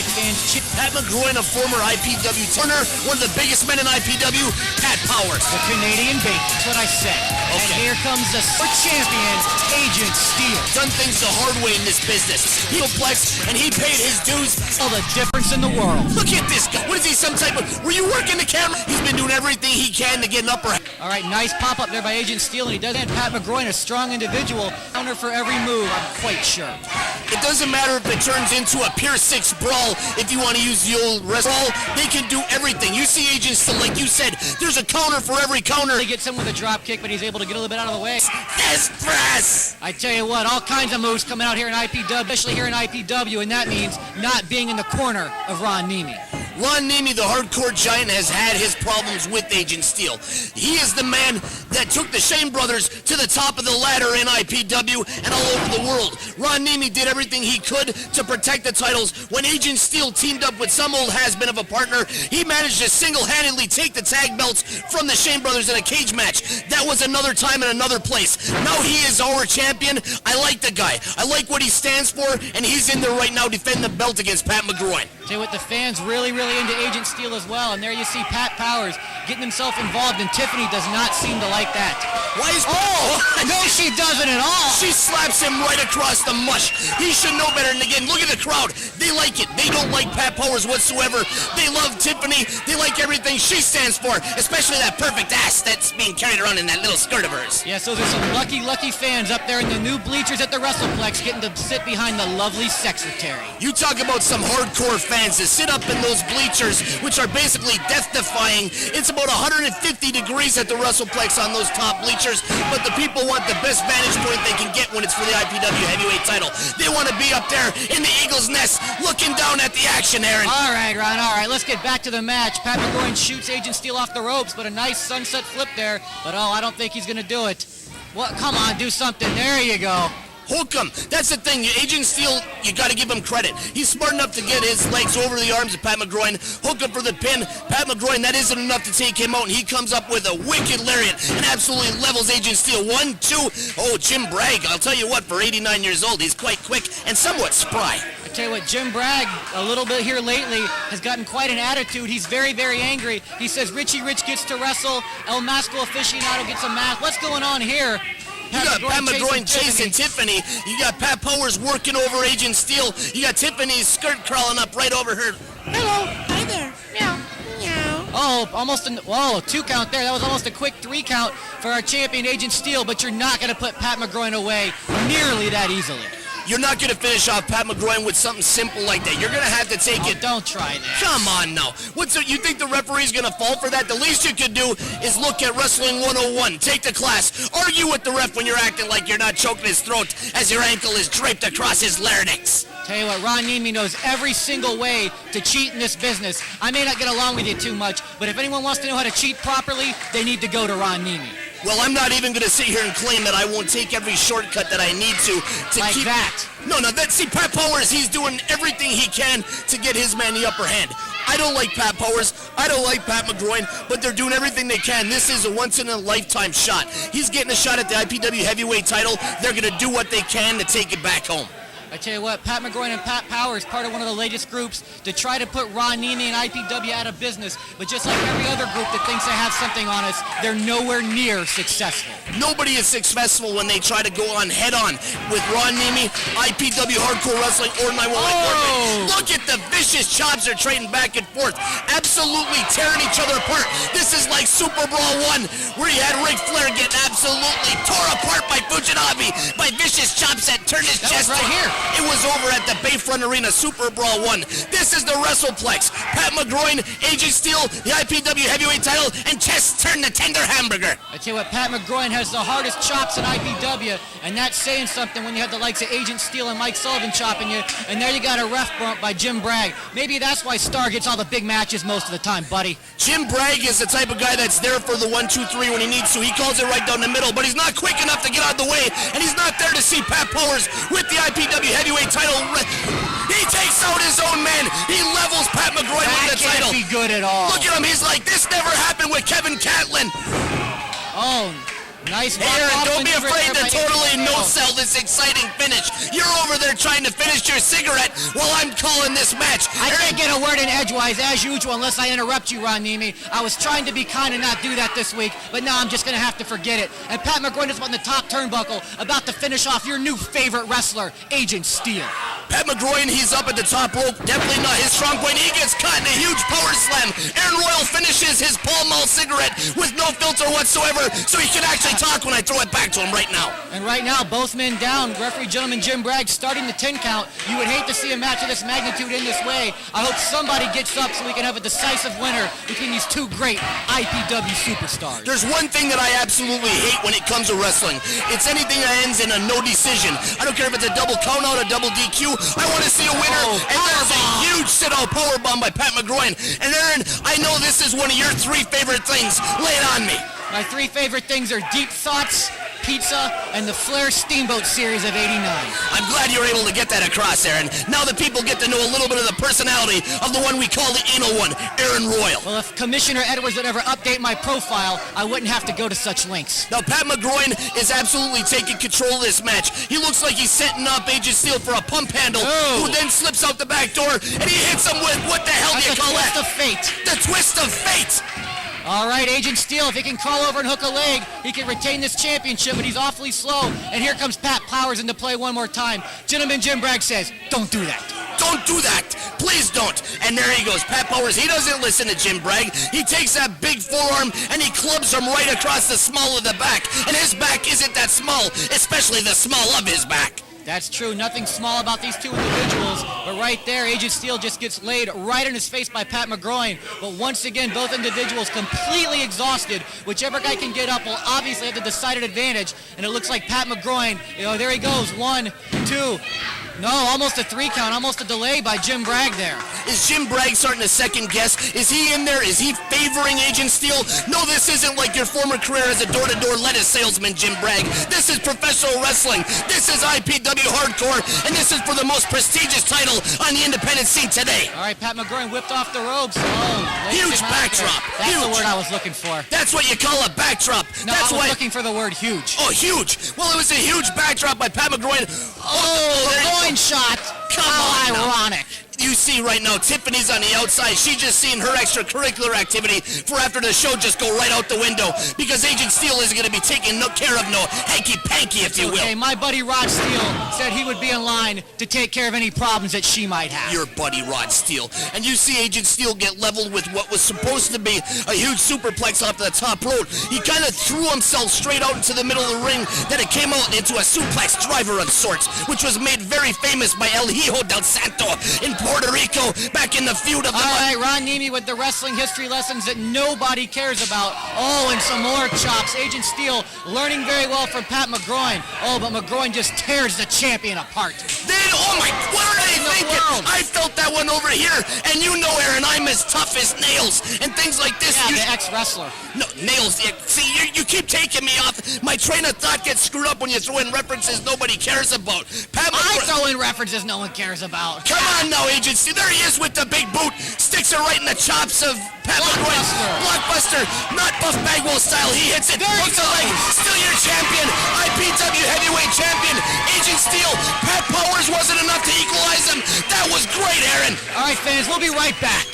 right, fans. Pat McGroin, a former IPW turner, one of the biggest men in IPW, Pat Powers. The Canadian bacon, that's what I said. Okay. And here comes the champion, Agent Steele. Done things the hard way in this business. He'll flex, and he paid his dues. All the difference in the world. Look at this guy. What is he, some type of... Were you working the camera? He's been doing everything he can to get an upper hand. All right, nice pop-up there by Agent Steele, and he does have Pat McGroin, a strong individual. Counter for every move, I'm quite sure. It doesn't matter if it turns into a Pier 6 brawl. If you want to use the old wrestle, they can do everything. You see Agent Steele, like you said, there's a counter for every counter. He gets him with a drop kick, but he's able to get a little bit out of the way. This press! I tell you what, all kinds of moves coming out here in IPW, especially here in IPW, and that means not being in the corner of Ron Nemi. Ron Nemi, the hardcore giant, has had his problems with Agent Steele. He is the man that took the Shane brothers to the top of the ladder in IPW and all over the world. Ron Nemi did everything he could to protect the titles. When Agent Steele teamed up with some old has-been of a partner, he managed to single-handedly take the tag belts from the Shane brothers in a cage match. That was another time in another place. Now he is our champion. I like the guy. I like what he stands for, and he's in there right now defending the belt against Pat McGroin. Tell you what, the fans really into Agent Steele as well, and there you see Pat Powers getting himself involved, and Tiffany does not seem to like that. Why is... No, she doesn't at all. She slaps him right across the mush. He should know better. And again, look at the crowd. They like it. They don't like Pat Powers whatsoever. They love Tiffany. They like everything she stands for, especially that perfect ass that's being carried around in that little skirt of hers. Yeah, so there's some lucky fans up there in the new bleachers at the WrestlePlex getting to sit behind the lovely secretary. You talk about some hardcore fans that sit up in those bleachers, which are basically death-defying. It's about 150 degrees at the WrestlePlex on those top bleachers, but the people want the best vantage point they can get when it's for the IPW heavyweight title. They want to be up there in the Eagle's Nest looking down at the action, Aaron. All right, Ron, all right, let's get back to the match. Pat McGroin shoots Agent Steele off the ropes, but a nice sunset flip there, but I don't think he's going to do it. Well, come on, do something. There you go. Hook him. That's the thing. Agent Steele, you got to give him credit. He's smart enough to get his legs over the arms of Pat McGroin, hook him for the pin. Pat McGroin, that isn't enough to take him out, and he comes up with a wicked lariat and absolutely levels Agent Steele. 1, 2. Oh, Jim Bragg, I'll tell you what, for 89 years old, he's quite quick and somewhat spry. I tell you what, Jim Bragg, a little bit here lately, has gotten quite an attitude. He's very angry. He says Richie Rich gets to wrestle, El Masco Aficionado gets a mask. What's going on here? You got Pat McGroin chasing Tiffany. You got Pat Powers working over Agent Steele. You got Tiffany's skirt crawling up right over her. Hello. Hi there. Meow. Meow. Oh, almost a 2 count there. That was almost a quick 3 count for our champion Agent Steele, but you're not going to put Pat McGroin away nearly that easily. You're not going to finish off Pat McGroin with something simple like that. You're going to have to take it. Don't try that. Come on now. You think the referee's going to fall for that? The least you could do is look at Wrestling 101. Take the class. Argue with the ref when you're acting like you're not choking his throat as your ankle is draped across his larynx. Tell you what, Ron Nemi knows every single way to cheat in this business. I may not get along with you too much, but if anyone wants to know how to cheat properly, they need to go to Ron Nemi. Well, I'm not even going to sit here and claim that I won't take every shortcut that I need to like keep... that. No, see, Pat Powers, he's doing everything he can to get his man the upper hand. I don't like Pat Powers. I don't like Pat McGroin, but they're doing everything they can. This is a once-in-a-lifetime shot. He's getting a shot at the IPW heavyweight title. They're going to do what they can to take it back home. I tell you what, Pat McGroin and Pat Powers, part of one of the latest groups to try to put Ron Nemi and IPW out of business. But just like every other group that thinks they have something on us, they're nowhere near successful. Nobody is successful when they try to go on head-on with Ron Nemi, IPW Hardcore Wrestling, or 911. Look at the vicious chops they're trading back and forth, absolutely tearing each other apart. This is like Super Brawl 1, where you had Ric Flair get absolutely tore apart by Fujinami by vicious chops that turned his chest right here. It was over at the Bayfront Arena, Super Brawl 1. This is the WrestlePlex. Pat McGroin, Agent Steele, the IPW heavyweight title, and chest turn the tender hamburger. I tell you what, Pat McGroin has the hardest chops in IPW, and that's saying something when you have the likes of Agent Steele and Mike Sullivan chopping you, and there you got a ref bump by Jim Bragg. Maybe that's why Star gets all the big matches most of the time, buddy. Jim Bragg is the type of guy that's there for the 1, 2, 3 when he needs to. He calls it right down the middle, but he's not quick enough to get out of the way, and he's not there to see Pat Powers with the IPW heavyweight title. He takes out his own man. He levels Pat McGroin with the title. That can't be good at all. Look at him. He's like, this never happened with Kevin Catlin. Oh, Nice. Hey, Aaron, don't be afraid to totally no no-sell this exciting finish. You're over there trying to finish your cigarette while I'm calling this match. I can't get a word in edgewise, as usual, unless I interrupt you, Ron Nemi. I was trying to be kind and not do that this week, but now I'm just going to have to forget it. And Pat McGroin is on the top turnbuckle, about to finish off your new favorite wrestler, Agent Steele. Pat McGroin, he's up at the top rope. Definitely not his strong point. He gets caught in a huge power slam. Aaron Royal finishes his Pall Mall cigarette with no filter whatsoever, so he can actually talk when I throw it back to him right now. And right now, both men down. Referee gentleman Jim Bragg starting the 10 count. You would hate to see a match of this magnitude in this way. I hope somebody gets up so we can have a decisive winner between these two great IPW superstars. There's one thing that I absolutely hate when it comes to wrestling. It's anything that ends in a no decision. I don't care if it's a double count out, a double DQ. I want to see a winner. And there's a huge sit-out powerbomb by Pat McGroin. And Aaron, I know this is one of your three favorite things. Lay it on me. My three favorite things are Deep Thoughts, Pizza, and the Flair Steamboat series of '89. I'm glad you were able to get that across, Aaron. Now that people get to know a little bit of the personality of the one we call the anal one, Aaron Royal. Well, if Commissioner Edwards would ever update my profile, I wouldn't have to go to such lengths. Now, Pat McGroin is absolutely taking control of this match. He looks like he's setting up Agent Steele for a pump handle, who then slips out the back door, and he hits him with, what the hell do you call that? The twist of fate. The twist of fate. All right, Agent Steele, if he can crawl over and hook a leg, he can retain this championship, but he's awfully slow. And here comes Pat Powers into play one more time. Gentleman Jim Bragg says, don't do that. Don't do that. Please don't. And there he goes. Pat Powers, he doesn't listen to Jim Bragg. He takes that big forearm and he clubs him right across the small of the back. And his back isn't that small, especially the small of his back. That's true. Nothing small about these two individuals. But right there, Agent Steele just gets laid right in his face by Pat McGroin. But once again, both individuals completely exhausted. Whichever guy can get up will obviously have the decided advantage. And it looks like Pat McGroin, there he goes. 1, 2. No, almost a 3 count, almost a delay by Jim Bragg there. Is Jim Bragg starting to second guess? Is he in there? Is he favoring Agent Steele? No, this isn't like your former career as a door-to-door lettuce salesman, Jim Bragg. This is professional wrestling. This is IPW Hardcore, and this is for the most prestigious title on the independent scene today. All right, Pat McGroin whipped off the ropes. Huge backdrop. That's the word I was looking for. That's what you call a backdrop. No, I was looking for the word huge. Oh, huge. Well, it was a huge backdrop by Pat McGroin. The shot. Come on. Ironic. You see right now, Tiffany's on the outside. She just seen her extracurricular activity for after the show just go right out the window because Agent Steele isn't going to be taking no care of no hanky-panky, if you will. Okay, my buddy Rod Steele said he would be in line to take care of any problems that she might have. Your buddy Rod Steele. And you see Agent Steele get leveled with what was supposed to be a huge superplex off the top rope. He kind of threw himself straight out into the middle of the ring, then it came out into a suplex driver of sorts, which was made very famous by El Hijo del Santo in Puerto Rico back in the feud of the... All right, Ron Nemi with the wrestling history lessons that nobody cares about. Oh, and some more chops. Agent Steele learning very well from Pat McGroin. Oh, but McGroin just tears the champion apart. Then, oh my, what are they thinking? I felt that one over here, and you know, Aaron, I'm as tough as nails and things like this. Yeah, the ex-wrestler. No, nails. See, you keep taking me off. My train of thought gets screwed up when you throw in references nobody cares about. I throw in references no one cares about. Come on now, Agent Steele. There he is with the big boot. Sticks it right in the chops of Pat McGroin. Blockbuster. Not Buff Bagwell style. He hits it. Hooks a leg. Still your champion. IPW heavyweight champion. Agent Steele. Pat Powers wasn't enough to equalize him. That was great, Aaron. All right, fans. We'll be right back.